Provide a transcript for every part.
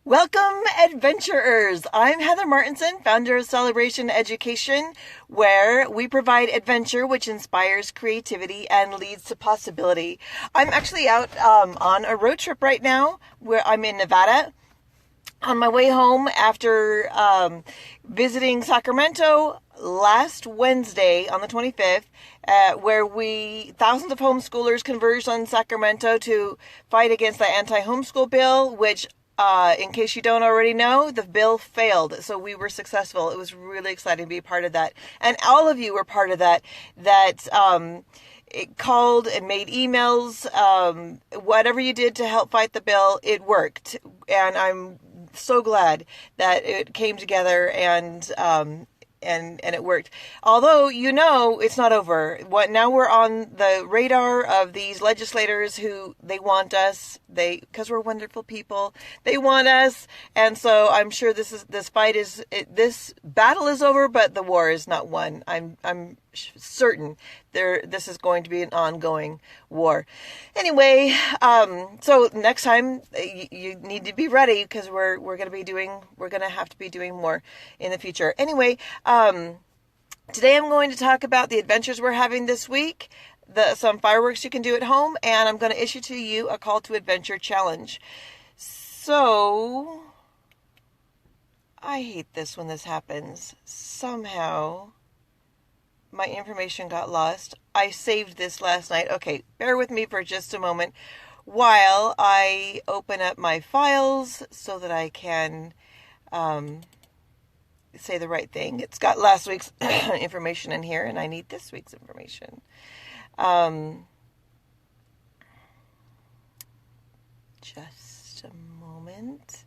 Welcome, adventurers! I'm Heather Martinson, founder of Celebration Education, where we provide adventure which inspires creativity and leads to possibility. I'm actually out on a road trip right now where I'm in Nevada. On my way home after visiting Sacramento last Wednesday on the 25th, where thousands of homeschoolers converged on Sacramento to fight against the anti-homeschool bill, which in case you don't already know, the bill failed. So we were successful. It was really exciting to be a part of that. And all of you were part of that. It called and made emails. Whatever you did to help fight the bill, it worked. And I'm so glad that it came together and it worked. Although, it's not over. Now we're on the radar of these legislators who they want us. Because we're wonderful people, they want us. And so I'm sure this battle is over, but the war is not won. I'm certain this is going to be an ongoing war. Anyway, so next time you need to be ready because we're going to have to be doing more in the future. Anyway, today I'm going to talk about the adventures we're having this week, some fireworks you can do at home, and I'm going to issue to you a call to adventure challenge. So, I hate this when this happens. Somehow my information got lost. I saved this last night. Okay, bear with me for just a moment while I open up my files so that I can say the right thing. It's got last week's information in here, and I need this week's information. Just a moment.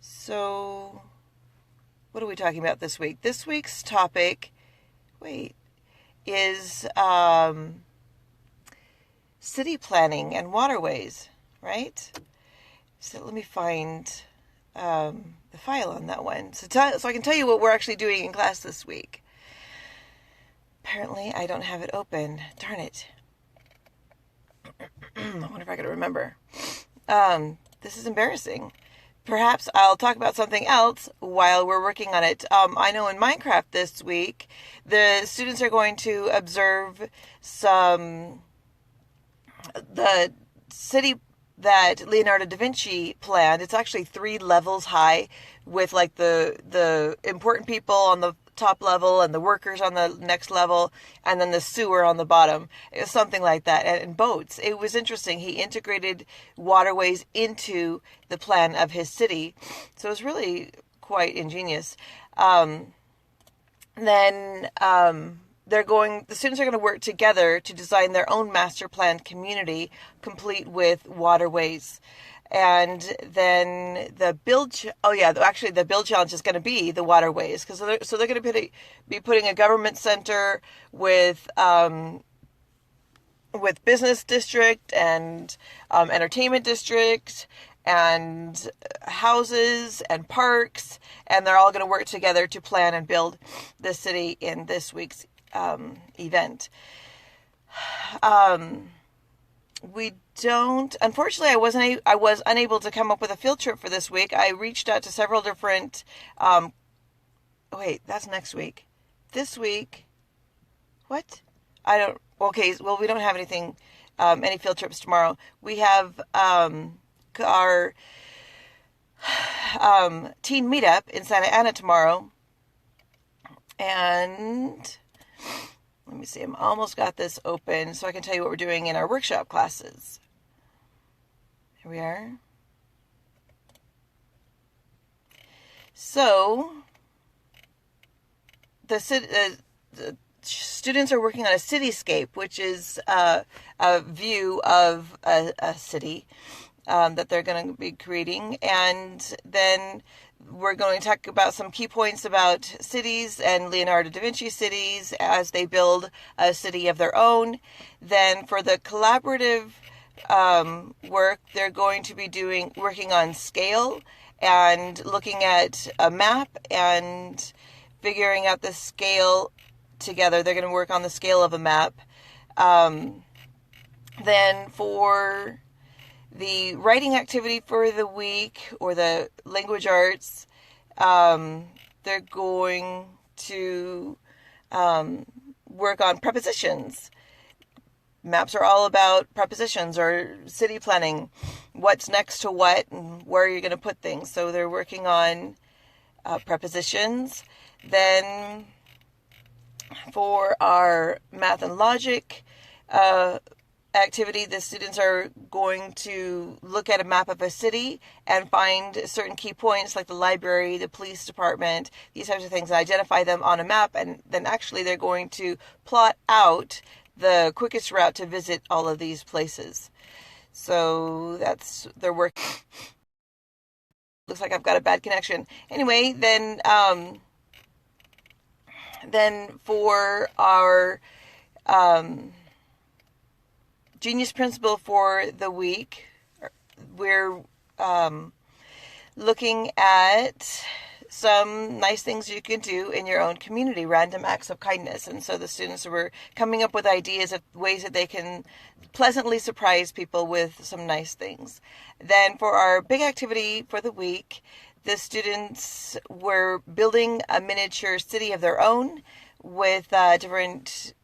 So, what are we talking about this week? This week's topic, is city planning and waterways, right? So let me find the file on that one. So I can tell you what we're actually doing in class this week. Apparently, I don't have it open. Darn it. I wonder if I can remember. This is embarrassing. Perhaps I'll talk about something else while we're working on it. I know in Minecraft this week, the students are going to observe the city that Leonardo da Vinci planned. It's actually 3 levels high with like the important people on the top level and the workers on the next level and then the sewer on the bottom. It was something like that. And boats. It was interesting. He integrated waterways into the plan of his city. So it was really quite ingenious. The students are going to work together to design their own master plan community, complete with waterways. And then the build challenge is going to be the waterways, because they're going to be putting a government center with business district and entertainment district and houses and parks, and they're all going to work together to plan and build the city in this week's event. Unfortunately, I was unable to come up with a field trip for this week. I reached out to several different, that's next week. This week, what? we don't have anything, any field trips tomorrow. We have, our, teen meetup in Santa Ana tomorrow. And let me see, I'm almost got this open so I can tell you what we're doing in our workshop classes. Here we are. So, the students are working on a cityscape, which is a view of a city that they're going to be creating. And then we're going to talk about some key points about cities and Leonardo da Vinci cities as they build a city of their own. Then for the collaborative work, they're going to be working on scale and looking at a map and figuring out the scale together. They're going to work on the scale of a map. Then for the writing activity for the week, or the language arts, they're going to work on prepositions. Maps are all about prepositions or city planning. What's next to what and where you're going to put things. So they're working on prepositions. Then for our math and logic activity, the students are going to look at a map of a city and find certain key points like the library, the police department, these types of things, and identify them on a map. And then actually they're going to plot out the quickest route to visit all of these places. So that's their work. Looks like I've got a bad connection. Anyway, then for our Genius Principle for the week, we're looking at some nice things you can do in your own community, random acts of kindness. And so the students were coming up with ideas of ways that they can pleasantly surprise people with some nice things. Then for our big activity for the week, the students were building a miniature city of their own with different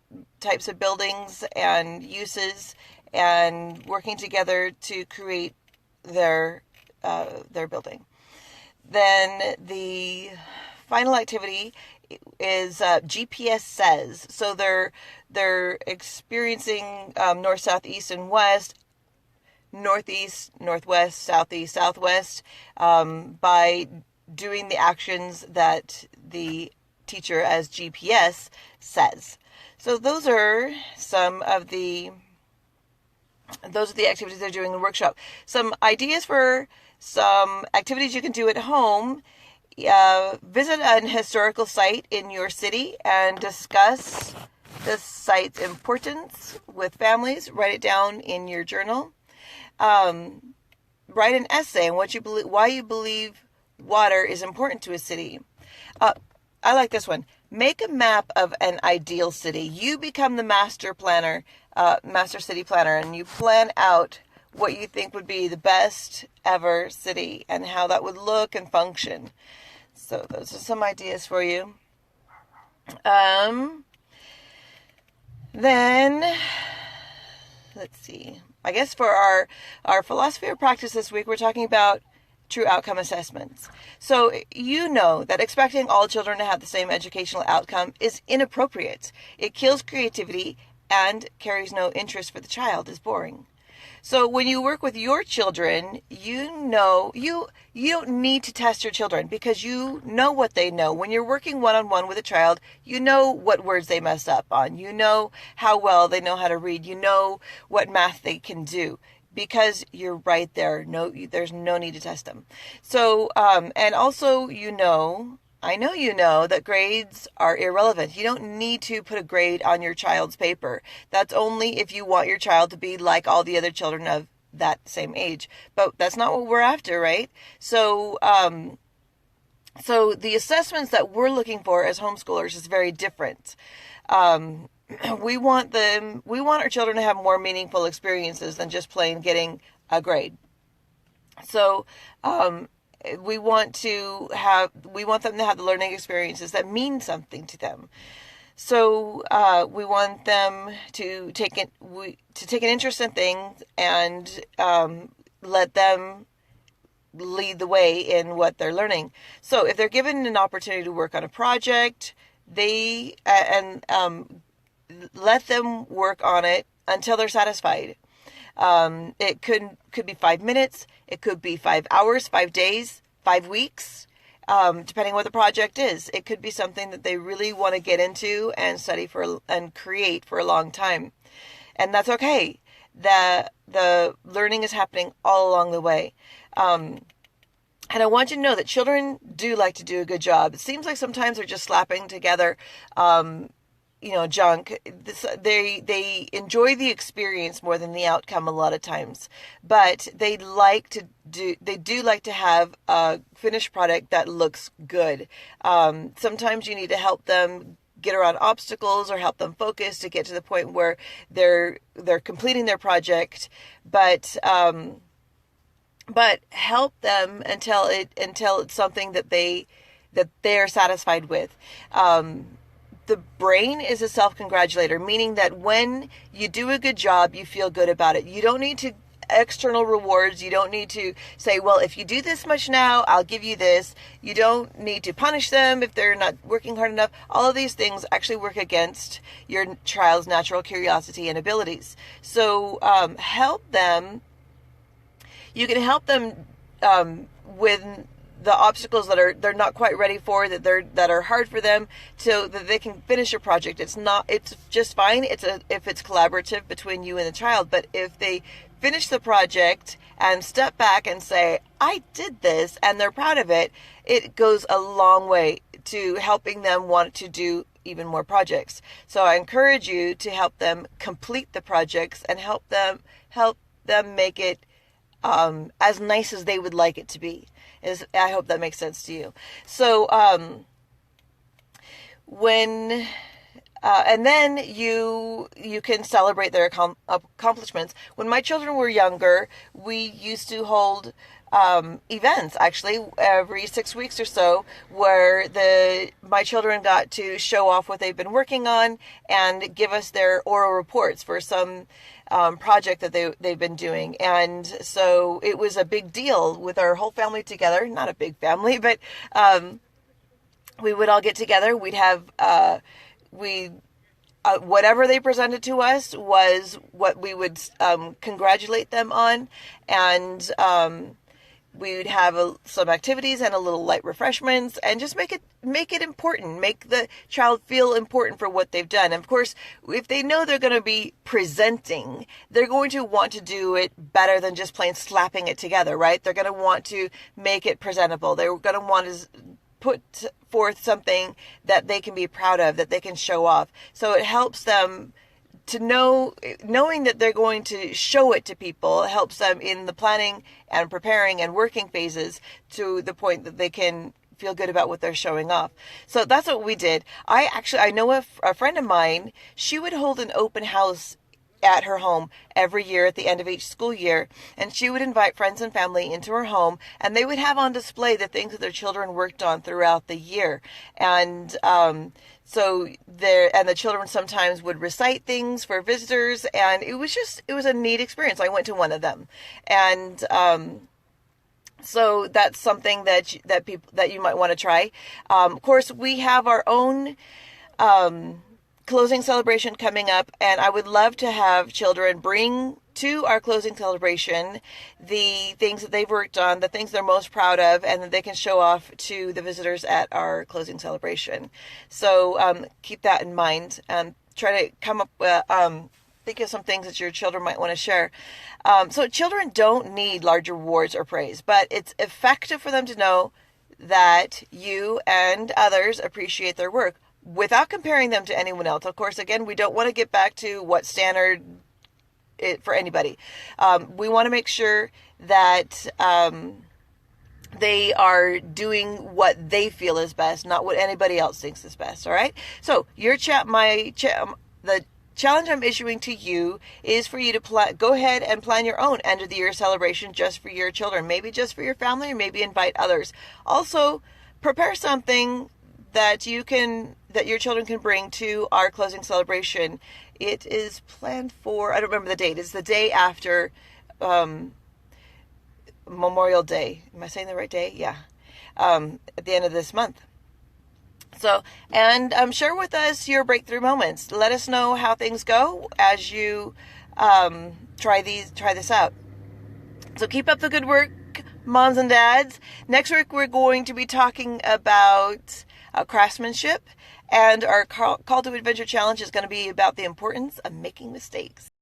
types of buildings and uses, and working together to create their building. Then the final activity is GPS Says. So they're experiencing north, south, east, and west, northeast, northwest, southeast, southwest, by doing the actions that the teacher as GPS says. So those are the activities they're doing in the workshop. Some ideas for some activities you can do at home. Visit an historical site in your city and discuss the site's importance with families. Write it down in your journal. Write an essay on why you believe water is important to a city. I like this one. Make a map of an ideal city. You become the master city planner, and you plan out what you think would be the best ever city and how that would look and function. So those are some ideas for you. Then, let's see. I guess for our philosophy of practice this week, we're talking about true outcome assessments. So you know that expecting all children to have the same educational outcome is inappropriate. It kills creativity and carries no interest for the child, is boring. So when you work with your children, you know you don't need to test your children because you know what they know. When you're working one-on-one with a child, you know what words they mess up on. You know how well they know how to read. You know what math they can do, because you're right there. There's no need to test them. So, and also, I know you know that grades are irrelevant. You don't need to put a grade on your child's paper. That's only if you want your child to be like all the other children of that same age. But that's not what we're after, right? So, so the assessments that we're looking for as homeschoolers is very different. We want our children to have more meaningful experiences than just plain getting a grade. So, we want them to have the learning experiences that mean something to them. So, we want them to take an interest in things and let them lead the way in what they're learning. So, if they're given an opportunity to work on a project, let them work on it until they're satisfied. It could be 5 minutes. It could be 5 hours, 5 days, 5 weeks, depending what the project is. It could be something that they really want to get into and study and create for a long time. And that's okay. The learning is happening all along the way. And I want you to know that children do like to do a good job. It seems like sometimes they're just slapping together, junk. They enjoy the experience more than the outcome a lot of times, but they do like to have a finished product that looks good. Sometimes you need to help them get around obstacles or help them focus to get to the point where they're completing their project, but help them until it's something that they're satisfied with. The brain is a self-congratulator, meaning that when you do a good job, you feel good about it. You don't need to external rewards. You don't need to say, well, if you do this much now, I'll give you this. You don't need to punish them if they're not working hard enough. All of these things actually work against your child's natural curiosity and abilities. So help them. You can help them with the obstacles they're not quite ready for, that are hard for them, so that they can finish a project. It's just fine. If it's collaborative between you and the child, but if they finish the project and step back and say, I did this, and they're proud of it, it goes a long way to helping them want to do even more projects. So I encourage you to help them complete the projects and help them make it as nice as they would like it to be. I hope that makes sense to you. So and then you can celebrate their accomplishments. When my children were younger, we used to hold events, actually, every 6 weeks or so, where my children got to show off what they've been working on and give us their oral reports for some project that they've been doing. And so it was a big deal with our whole family together. Not a big family, but we would all get together. We'd have whatever they presented to us was what we would congratulate them on, and we would have some activities and a little light refreshments, and just make it important. Make the child feel important for what they've done. And of course, if they know they're going to be presenting, they're going to want to do it better than just plain slapping it together, right? They're going to want to make it presentable. They're going to want to put forth something that they can be proud of, that they can show off. So it helps them to knowing that they're going to show it to people. It helps them in the planning and preparing and working phases to the point that they can feel good about what they're showing off. So that's what we did. I know a friend of mine, she would hold an open house at her home every year at the end of each school year, and she would invite friends and family into her home, and they would have on display the things that their children worked on throughout the year. And the children sometimes would recite things for visitors, and it was a neat experience. I went to one of them, and so that's something that you might want to try. Of course, we have our own closing celebration coming up, and I would love to have children bring to our closing celebration the things that they've worked on, the things they're most proud of, and that they can show off to the visitors at our closing celebration. So keep that in mind, and try to come up with think of some things that your children might want to share. So children don't need large rewards or praise, but it's effective for them to know that you and others appreciate their work, without comparing them to anyone else. Of course, again, we don't want to get back to what standard for anybody. We want to make sure that they are doing what they feel is best, not what anybody else thinks is best. All right. So the challenge I'm issuing to you is for you to go ahead and plan your own end of the year celebration just for your children, maybe just for your family, or maybe invite others. Also, prepare something that your children can bring to our closing celebration. It is planned for, I don't remember the date. It's the day after Memorial Day. Am I saying the right day? Yeah. At the end of this month. So, and share with us your breakthrough moments. Let us know how things go as you try this out. So keep up the good work, moms and dads. Next week we're going to be talking about craftsmanship, and our Call to Adventure challenge is going to be about the importance of making mistakes.